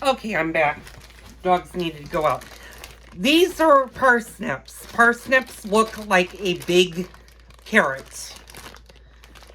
Okay, I'm back. Dogs needed to go out. These are parsnips. Parsnips look like a big carrot.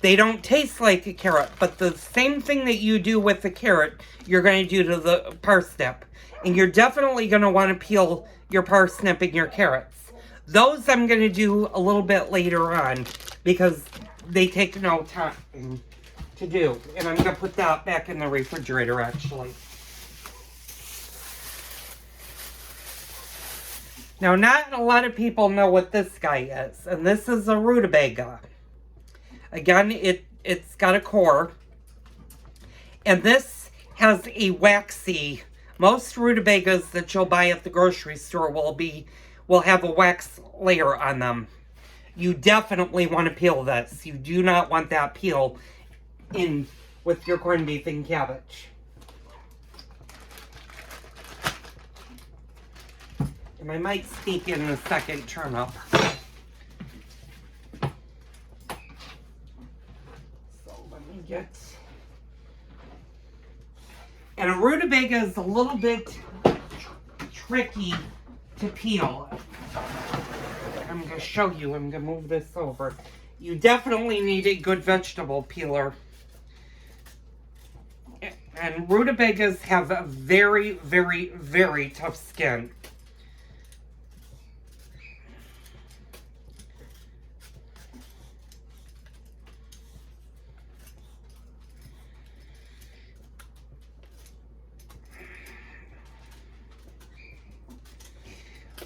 They don't taste like a carrot, but the same thing that you do with the carrot, you're going to do to the parsnip. And you're definitely going to want to peel your parsnip and your carrots. Those I'm going to do a little bit later on because they take no time to do. And I'm going to put that back in the refrigerator, actually. Now, not a lot of people know what this guy is, and this is a rutabaga. Again, it's got a core, and this has a waxy. Most rutabagas that you'll buy at the grocery store will have a wax layer on them. You definitely want to peel this. You do not want that peel in with your corned beef and cabbage. And I might sneak in a second turnip. So let me get... And a rutabaga is a little bit tricky to peel. I'm going to show you. I'm going to move this over. You definitely need a good vegetable peeler. And rutabagas have a very, very, very tough skin.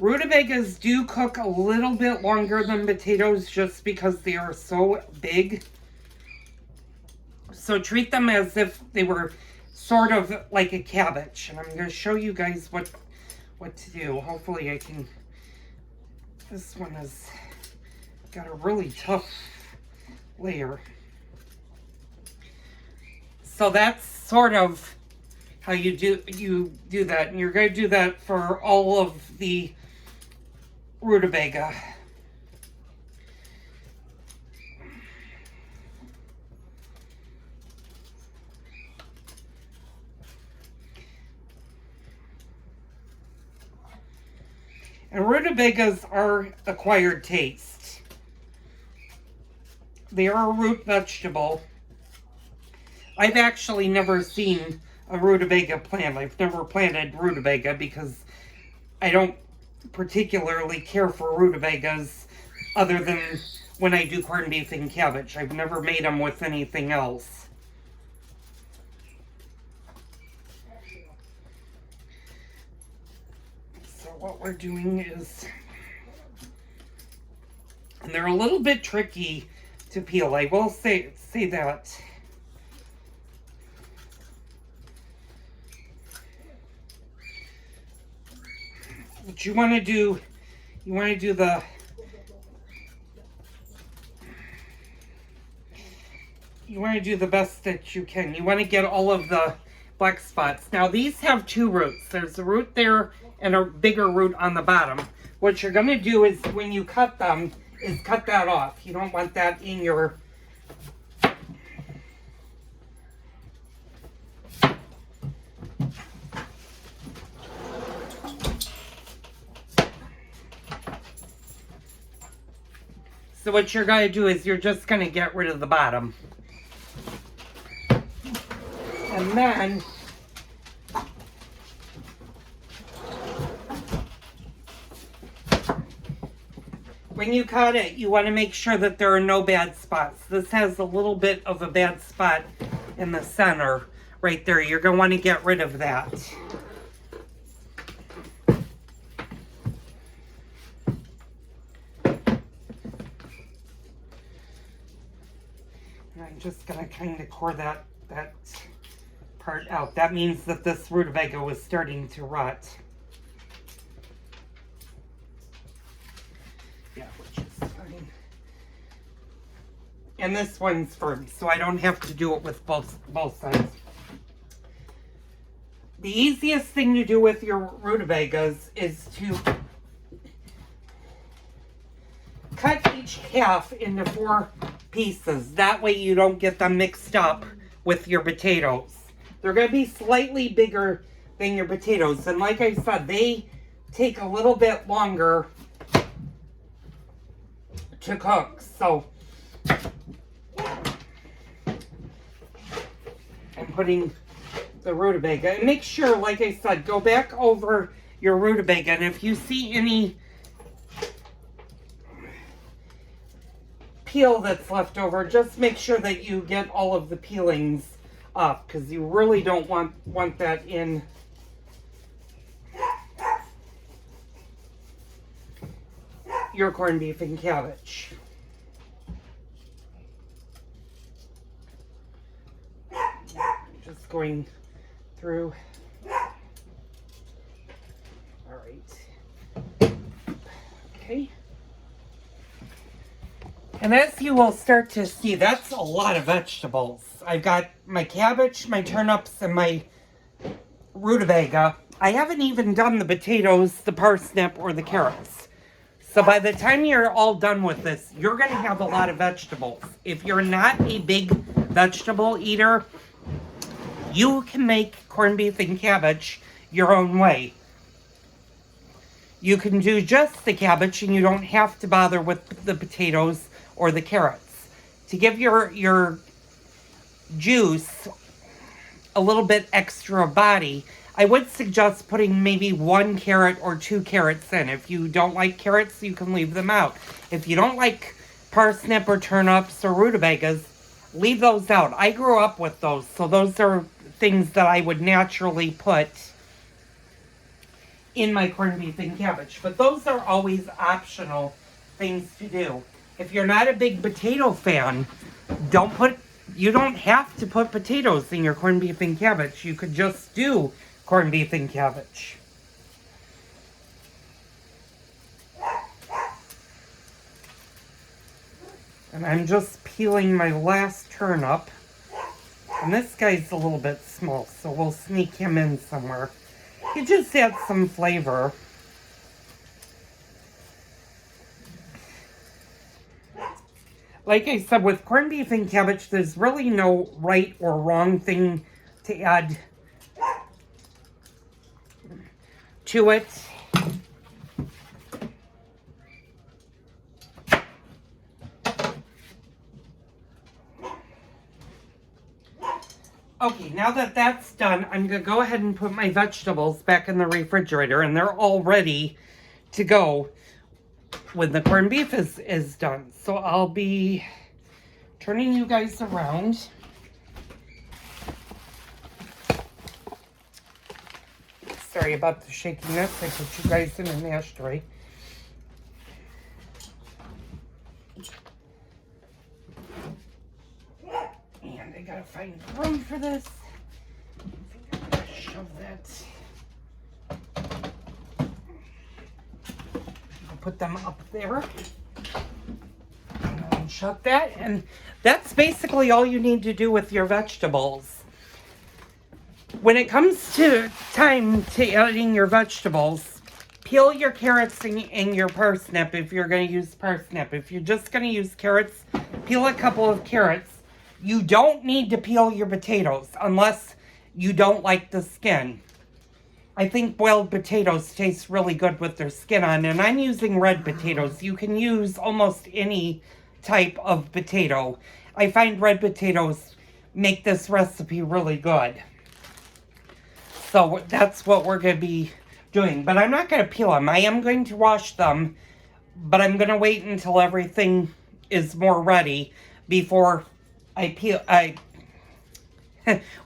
Rutabagas do cook a little bit longer than potatoes just because they are so big. So treat them as if they were sort of like a cabbage. And I'm going to show you guys what to do. Hopefully I can... This one has got a really tough layer. So that's sort of how you do that. And you're going to do that for all of the rutabaga. And rutabagas are acquired taste. They are a root vegetable. I've actually never seen a rutabaga plant. I've never planted rutabaga because I don't particularly care for rutabagas other than when I do corned beef and cabbage. I've never made them with anything else. So what we're doing is, and they're a little bit tricky to peel, I will say that. What you want to do the best that you can. You want to get all of the black spots. Now these have two roots. There's a root there and a bigger root on the bottom. What you're going to do is when you cut them is cut that off. You don't want that in your... So what you're going to do is you're just going to get rid of the bottom. And then when you cut it, you want to make sure that there are no bad spots. This has a little bit of a bad spot in the center right there. You're going to want to get rid of that. I'm just going to kind of core that part out. That means that this rutabaga was starting to rot. Yeah, which is fine. And this one's firm, so I don't have to do it with both sides. The easiest thing to do with your rutabagas is to cut each half into 4 pieces. That way you don't get them mixed up with your potatoes. They're going to be slightly bigger than your potatoes. And like I said, they take a little bit longer to cook. So I'm putting the rutabaga. And make sure, like I said, go back over your rutabaga. And if you see any peel that's left over, just make sure that you get all of the peelings off, because you really don't want that in your corned beef and cabbage. Just going through. All right. Okay. And as you will start to see, that's a lot of vegetables. I've got my cabbage, my turnips, and my rutabaga. I haven't even done the potatoes, the parsnip, or the carrots. So by the time you're all done with this, you're going to have a lot of vegetables. If you're not a big vegetable eater, you can make corned beef and cabbage your own way. You can do just the cabbage and you don't have to bother with the potatoes or the carrots. To give your juice a little bit extra body, I would suggest putting maybe 1 carrot or 2 carrots in. If you don't like carrots, you can leave them out. If you don't like parsnip or turnips or rutabagas, leave those out. I grew up with those, so those are things that I would naturally put in my corned beef and cabbage. But those are always optional things to do. If you're not a big potato fan, you don't have to put potatoes in your corned beef and cabbage. You could just do corned beef and cabbage. And I'm just peeling my last turnip. And this guy's a little bit small, so we'll sneak him in somewhere. It just adds some flavor. Like I said, with corned beef and cabbage, there's really no right or wrong thing to add to it. Okay, now that that's done, I'm going to go ahead and put my vegetables back in the refrigerator, and they're all ready to go when the corned beef is done. So I'll be turning you guys around. Sorry about the shakiness. I put you guys in an ashtray. And I gotta find room for this. I think I'm gonna shove that. I'll put them up there. And shut that. And that's basically all you need to do with your vegetables. When it comes to time to adding your vegetables, peel your carrots and your parsnip if you're going to use parsnip. If you're just going to use carrots, peel a couple of carrots. You don't need to peel your potatoes unless you don't like the skin. I think boiled potatoes taste really good with their skin on, and I'm using red potatoes. You can use almost any type of potato. I find red potatoes make this recipe really good. So that's what we're going to be doing. But I'm not going to peel them. I am going to wash them, but I'm going to wait until everything is more ready before I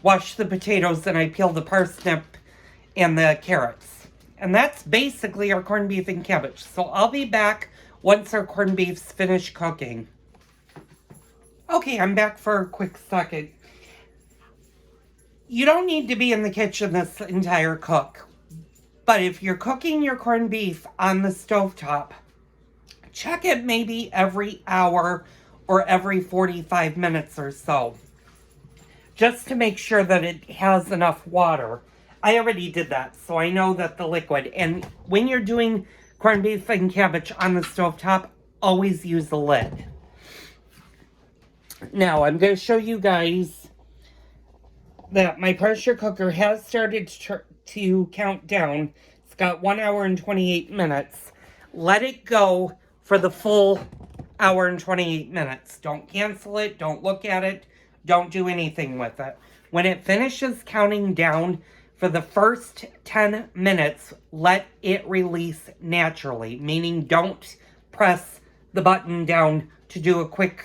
wash the potatoes and I peel the parsnip and the carrots. And that's basically our corned beef and cabbage. So I'll be back once our corned beef's finished cooking. Okay, I'm back for a quick second. You don't need to be in the kitchen this entire cook. But if you're cooking your corned beef on the stovetop, check it maybe every hour or every 45 minutes or so, just to make sure that it has enough water. I already did that, so I know that the liquid. And when you're doing corned beef and cabbage on the stovetop, always use the lid. Now, I'm going to show you guys that my pressure cooker has started to count down. It's got 1 hour and 28 minutes. Let it go for the full hour and 28 minutes. Don't cancel it. Don't look at it. Don't do anything with it. When it finishes counting down for the first 10 minutes, let it release naturally, meaning don't press the button down to do a quick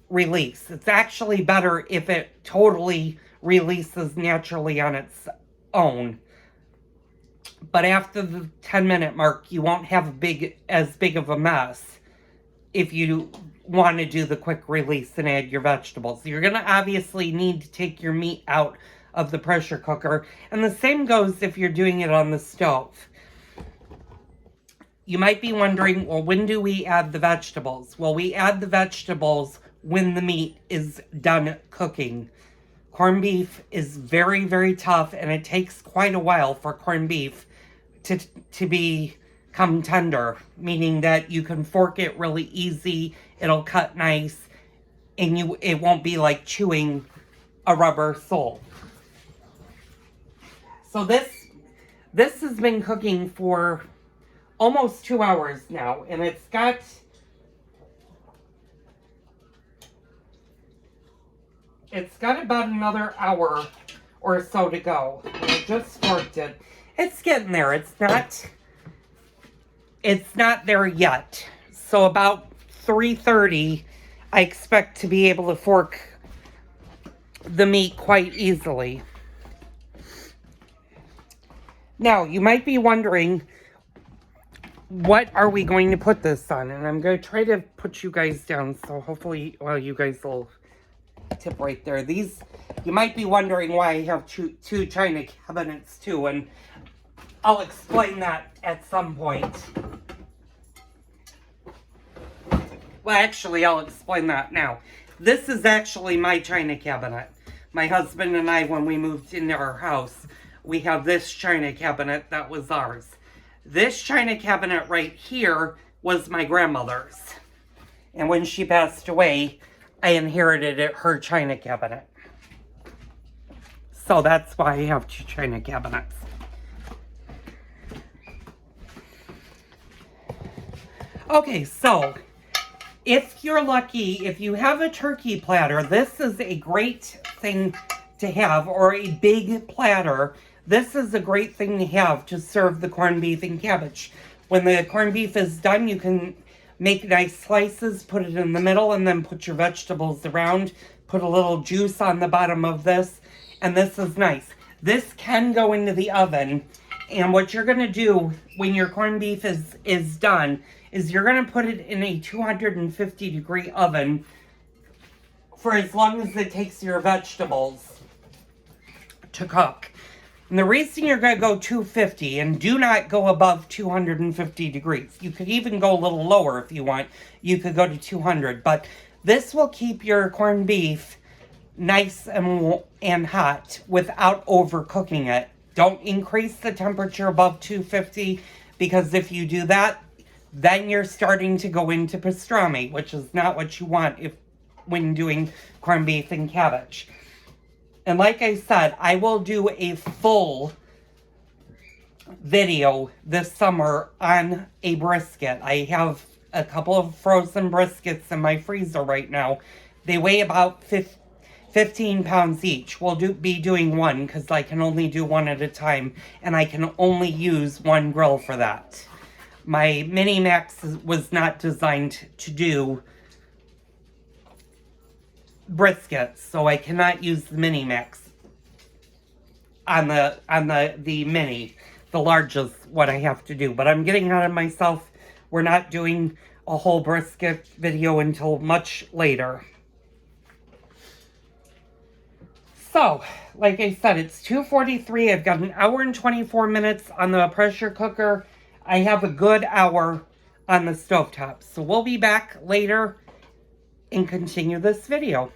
release. It's actually better if it totally releases naturally on its own. But after the 10-minute mark, you won't have as big of a mess if you want to do the quick release and add your vegetables. You're going to obviously need to take your meat out of the pressure cooker. And the same goes if you're doing it on the stove. You might be wondering, well, when do we add the vegetables? Well, we add the vegetables when the meat is done cooking. Corned beef is very, very tough, and it takes quite a while for corned beef to become tender, meaning that you can fork it really easy, it'll cut nice, and it won't be like chewing a rubber sole. So this has been cooking for almost 2 hours now, and it's got about another hour or so to go. I just forked it. It's getting there. It's not there yet. So about 3:30, I expect to be able to fork the meat quite easily. Now, you might be wondering, what are we going to put this on? And I'm going to try to put you guys down, so hopefully, well, you guys will tip right there. You might be wondering why I have two china cabinets too, and I'll explain that at some point. Well, actually, I'll explain that now. This is actually my china cabinet. My husband and I, when we moved into our house, we have this china cabinet that was ours. This china cabinet right here was my grandmother's. And when she passed away, I inherited her china cabinet. So that's why I have two china cabinets. Okay, so if you're lucky, if you have a turkey platter, this is a great thing to have, or a big platter. This is a great thing to have to serve the corned beef and cabbage. When the corned beef is done, you can make nice slices, put it in the middle, and then put your vegetables around. Put a little juice on the bottom of this, and this is nice. This can go into the oven, and what you're going to do when your corned beef is done is you're going to put it in a 250-degree oven for as long as it takes your vegetables to cook. And the reason you're going to go 250, and do not go above 250 degrees. You could even go a little lower if you want. You could go to 200, but this will keep your corned beef nice and hot without overcooking it. Don't increase the temperature above 250, because if you do that, then you're starting to go into pastrami, which is not what you want when doing corned beef and cabbage. And like I said, I will do a full video this summer on a brisket. I have a couple of frozen briskets in my freezer right now. They weigh about 15 pounds each. We'll be doing one because I can only do one at a time, and I can only use one grill for that. My Mini Max was not designed to do briskets, so I cannot use the Mini Max on the Mini. The large is what I have to do, but I'm getting out of myself. We're not doing a whole brisket video until much later. So, like I said, it's 2:43. I've got an hour and 24 minutes on the pressure cooker. I have a good hour on the stovetop. So we'll be back later and continue this video.